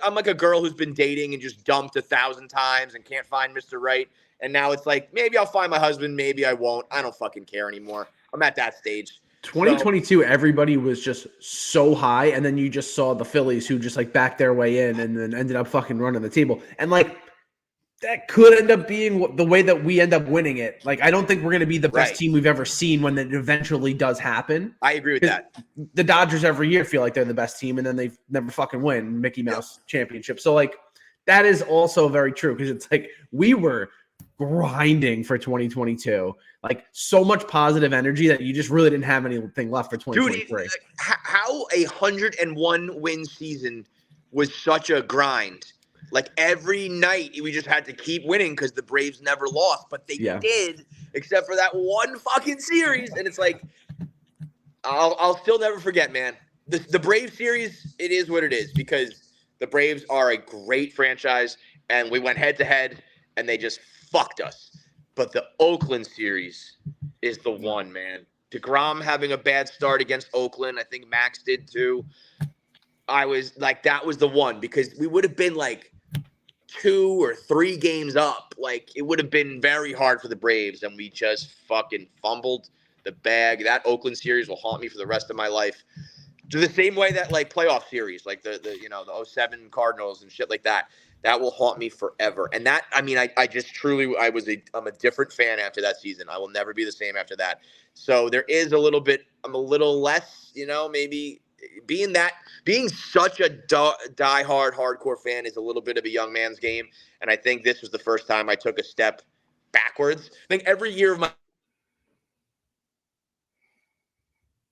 I'm like a girl who's been dating and just dumped 1,000 times and can't find Mr. Right. And now it's like, maybe I'll find my husband. Maybe I won't. I don't fucking care anymore. I'm at that stage. 2022, everybody was just so high. And then you just saw the Phillies who just like backed their way in and then ended up fucking running the table. And like, that could end up being the way that we end up winning it. Like, I don't think we're going to be the best Right. team we've ever seen when it eventually does happen. I agree with that. The Dodgers every year feel like they're the best team, and then they never fucking win Mickey Mouse championship. So, like, that is also very true because it's like we were grinding for 2022. Like, so much positive energy that you just really didn't have anything left for 2023. Dude, how a 101 win season was such a grind. Like, every night we just had to keep winning because the Braves never lost, but they did, except for that one fucking series. And it's like, I'll still never forget, man. The Braves series, it is what it is because the Braves are a great franchise, and we went head to head, and they just fucked us. But the Oakland series is the one, man. DeGrom having a bad start against Oakland. I think Max did too. I was like, that was the one because we would have been like 2 or 3 games up. Like, it would have been very hard for the Braves, and we just fucking fumbled the bag. That Oakland series will haunt me for the rest of my life. To the same way that, like, playoff series, like the 07 Cardinals and shit like that, that will haunt me forever. And that, I mean, I just truly, I'm a different fan after that season. I will never be the same after that. So there is a little bit, I'm a little less, maybe being such a diehard hardcore fan is a little bit of a young man's game. And I think this was the first time I took a step backwards. I think every year of my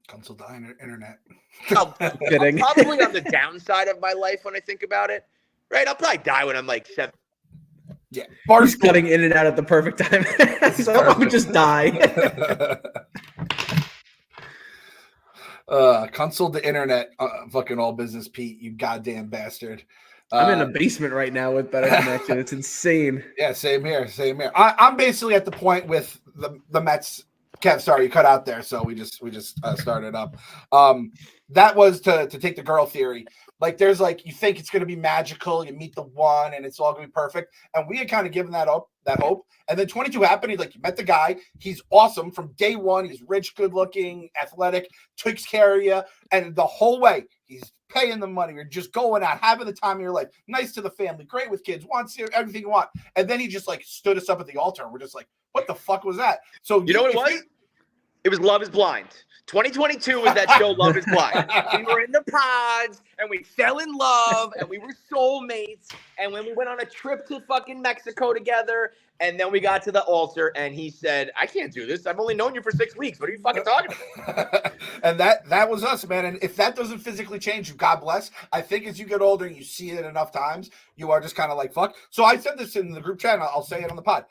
Console the internet. I'm probably on the downside of my life when I think about it. Right? I'll probably die when I'm like 7. Yeah. He's cutting in and out at the perfect time. So I would just die. Console the internet. Fucking all business, Pete. You goddamn bastard. I'm in a basement right now with better connection. It's insane. Yeah, same here. I'm basically at the point with the Mets. Kev, sorry, you cut out there, so we just started up. That was to take the girl theory. Like, there's like, you think it's going to be magical, you meet the one, and it's all going to be perfect. And we had kind of given that hope. And then 22 happened. You met the guy. He's awesome from day one. He's rich, good looking, athletic, takes care of you, and the whole way he's paying the money. You're just going out, having the time of your life. Nice to the family, great with kids, wants everything you want. And then he just like stood us up at the altar, and we're just like, what the fuck was that? So you know what it was? It was Love is Blind. 2022 was that show Love is Blind. We were in the pods, and we fell in love, and we were soulmates. And when we went on a trip to fucking Mexico together, and then we got to the altar, and he said, I can't do this. I've only known you for 6 weeks. What are you fucking talking about? And that was us, man. And if that doesn't physically change you, God bless. I think as you get older and you see it enough times, you are just kind of like, fuck. So I said this in the group chat, and I'll say it on the pod.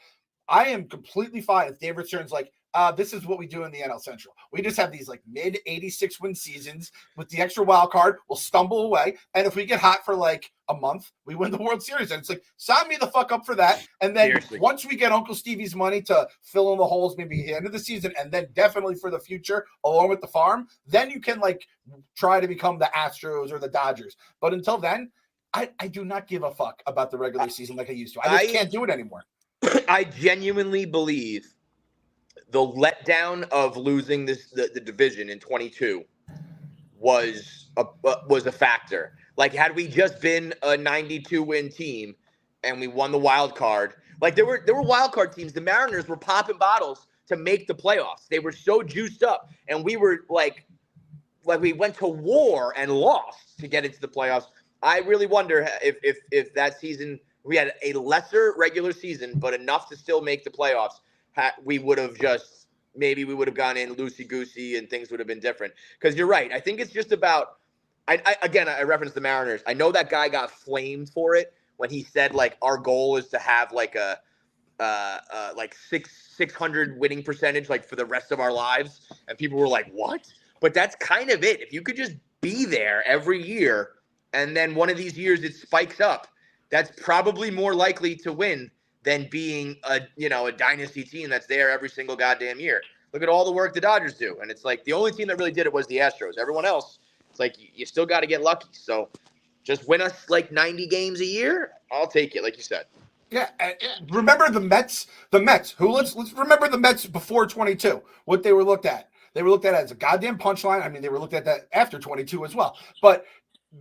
I am completely fine if Dave Return's like, this is what we do in the NL Central. We just have these like mid 86 win seasons with the extra wild card. We'll stumble away. And if we get hot for like a month, we win the World Series. And it's like, sign me the fuck up for that. And then once we get Uncle Stevie's money to fill in the holes, maybe at the end of the season, and then definitely for the future, along with the farm, then you can like try to become the Astros or the Dodgers. But until then, I do not give a fuck about the regular season like I used to. I just can't do it anymore. I genuinely believe the letdown of losing the division in 22 was a factor. Like, had we just been a 92 win team and we won the wild card, like there were wild card teams. The Mariners were popping bottles to make the playoffs. They were so juiced up, and we were like we went to war and lost to get into the playoffs. I really wonder if that season we had a lesser regular season, but enough to still make the playoffs. We would have maybe gone in loosey-goosey and things would have been different. Because you're right. I think it's just about I referenced the Mariners. I know that guy got flamed for it when he said, like, our goal is to have like a 600 winning percentage like for the rest of our lives. And people were like, what? But that's kind of it. If you could just be there every year and then one of these years it spikes up, that's probably more likely to win than being a dynasty team that's there every single goddamn year. Look at all the work the Dodgers do. And it's like the only team that really did it was the Astros. Everyone else, it's like you still got to get lucky. So just win us like 90 games a year. I'll take it, like you said. Yeah, remember the Mets? Let's remember the Mets before 22, what they were looked at. They were looked at as a goddamn punchline. I mean, they were looked at that after 22 as well. But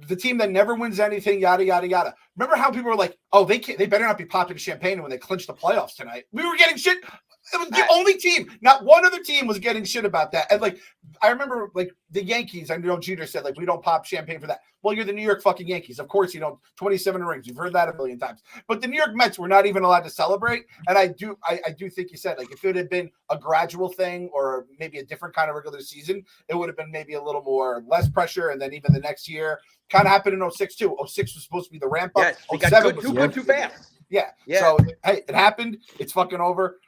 the team that never wins anything, yada, yada, yada. Remember how people were like, oh, they better not be popping champagne when they clinch the playoffs tonight. We were getting shit. It was the only team. Not one other team was getting shit about that. And like, I remember like the Yankees, I know Jeter said like, we don't pop champagne for that. Well, you're the New York fucking Yankees. Of course, 27 rings. You've heard that a million times. But the New York Mets were not even allowed to celebrate. And I do think you said like, if it had been a gradual thing or maybe a different kind of regular season, it would have been maybe a little more less pressure. And then even the next year kind of happened in 06 too. 06 was supposed to be the ramp up. Yes, we got too fast. Yeah. So hey, it happened. It's fucking over.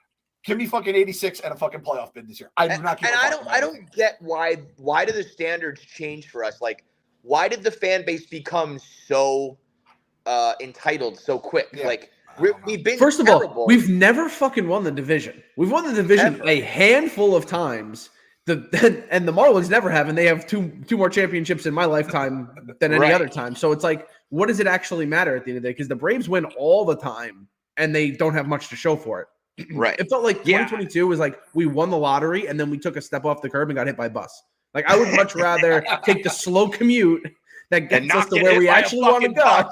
Give me fucking 86 and a fucking playoff bid this year. I don't get why do the standards change for us? Like, why did the fan base become so entitled so quick? Yeah. Like, we've been first of all, we've never fucking won the division. We've won the division a handful of times. And the Marlins never have, and they have two more championships in my lifetime than any other time. So it's like, what does it actually matter at the end of the day? Because the Braves win all the time, and they don't have much to show for it. Right. It felt like 2022 was like we won the lottery and then we took a step off the curb and got hit by a bus. Like I would much rather take the slow commute that gets us to where we actually want to go.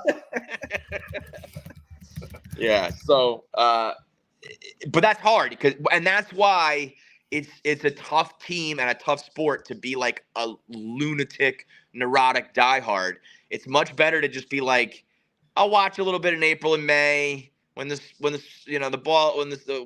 Yeah. So, but that's hard and that's why it's a tough team and a tough sport to be like a lunatic, neurotic diehard. It's much better to just be like, I'll watch a little bit in April and May. When the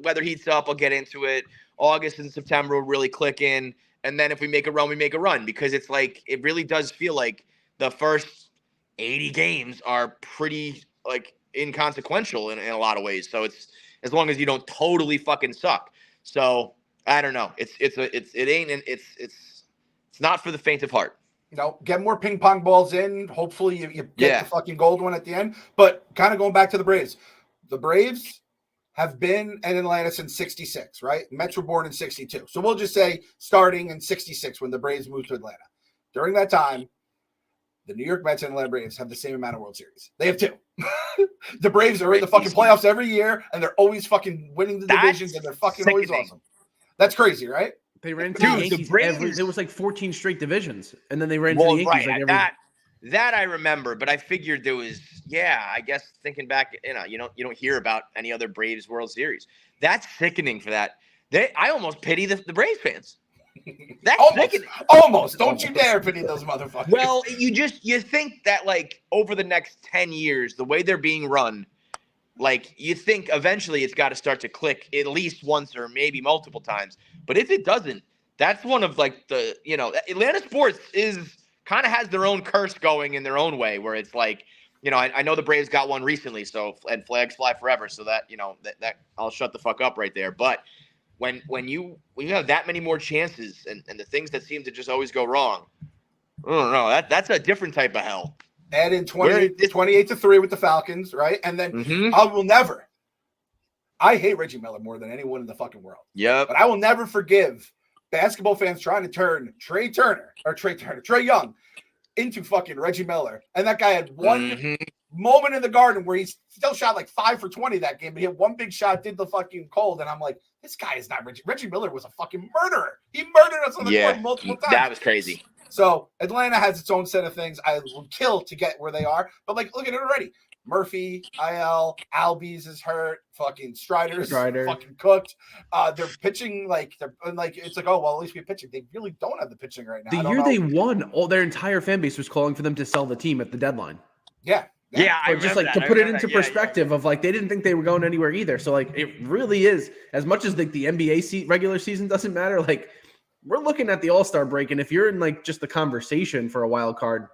weather heats up, I'll get into it. August and September will really click in, and then if we make a run, we make a run because it's like it really does feel like the first 80 games are pretty like inconsequential in a lot of ways. So it's as long as you don't totally fucking suck. So I don't know. It's not for the faint of heart. Get more ping pong balls in. Hopefully you get the fucking gold one at the end. But kind of going back to the Braves. The Braves have been in Atlanta since 66, right? Mets were born in 62. So we'll just say starting in 66 when the Braves moved to Atlanta. During that time, the New York Mets and Atlanta Braves have the same amount of World Series. They have 2. The Braves are in the fucking playoffs every year, and they're always fucking winning the divisions, and they're fucking always awesome. That's crazy, right? They ran to the Yankees. There was like 14 straight divisions, and then they ran to the Yankees like every... That I remember, but I figured there was, I guess thinking back, you don't hear about any other Braves World Series. That's sickening for that. I almost pity the Braves fans. That's sickening. Almost. Don't you dare pity those motherfuckers. Well, you think that like over the next 10 years, the way they're being run, like you think eventually it's got to start to click at least once or maybe multiple times. But if it doesn't, that's one of like the, Atlanta sports kind of has their own curse going in their own way where it's like, I know the Braves got one recently, and flags fly forever. So that, that I'll shut the fuck up right there. But when you have that many more chances and the things that seem to just always go wrong, I don't know, that's a different type of hell. Add in 28-3 with the Falcons, right? And then I hate Reggie Miller more than anyone in the fucking world. Yeah. But I will never forgive basketball fans trying to turn Trey Young into fucking Reggie Miller. And that guy had one moment in the Garden where he still shot like 5 for 20 that game, but he had one big shot, did the fucking cold. And I'm like, this guy is not Reggie. Reggie Miller was a fucking murderer. He murdered us on the court multiple times. That was crazy. So Atlanta has its own set of things. I would kill to get where they are. But like, look at it already. Murphy, IL, Albies is hurt. Fucking Strider's fucking cooked. They're pitching it's like, oh well, at least we're pitching. They really don't have the pitching right now. The year they won, their entire fan base was calling for them to sell the team at the deadline. Yeah. I just like to put it into perspective of like they didn't think they were going anywhere either. So like it really is as much as like the NBA regular season doesn't matter. Like we're looking at the All-Star break, and if you're in like just the conversation for a wild card.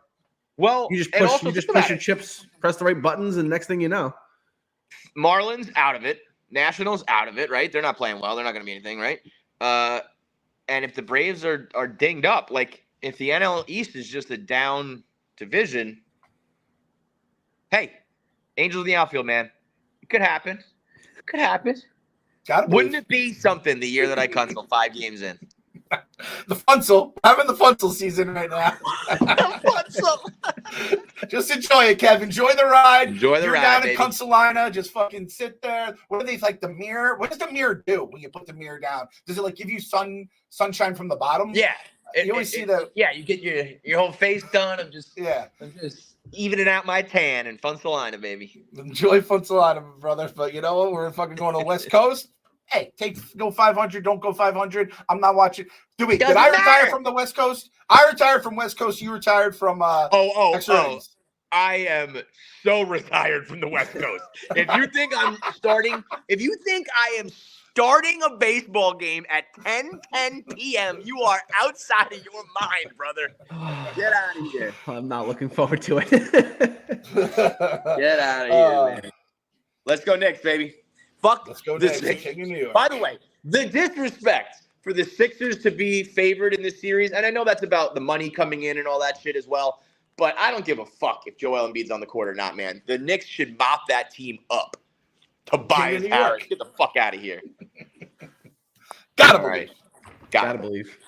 Well, you just push your chips, press the right buttons, and next thing you know, Marlins out of it, Nationals out of it, right? They're not playing well. They're not going to be anything, right? And if the Braves are dinged up, like if the NL East is just a down division, hey, Angels in the outfield, man, it could happen. It could happen. Wouldn't it be something the year that I console 5 games in? The Funsel. Having the Funsel season right now. The Funsel. Just enjoy it, Kev. Enjoy the ride. Enjoy the You're ride, down baby. in Consolina. Just fucking sit there. What do they like the mirror? What does the mirror do when you put the mirror down? Does it like give you sunshine from the bottom? Yeah. You always see that. Yeah, you get your whole face done. I'm just evening out my tan in Fun Salina, baby. Enjoy Fun Salina, brother. But you know what? We're fucking going to the West Coast. Hey, go 500. Don't go 500. I'm not watching. Did I retire from the West Coast? I retired from West Coast. You retired from X-Rays. I am so retired from the West Coast. If you think I am starting a baseball game at 10:10 p.m., you are outside of your mind, brother. Get out of here. I'm not looking forward to it. Get out of here, man. Let's go Knicks, baby. Fuck Let's go the Knicks. Sixers. By the way, the disrespect for the Sixers to be favored in this series, and I know that's about the money coming in and all that shit as well, but I don't give a fuck if Joel Embiid's on the court or not, man. The Knicks should mop that team up. Tobias Harris, get the fuck out of here. Gotta believe. Gotta believe.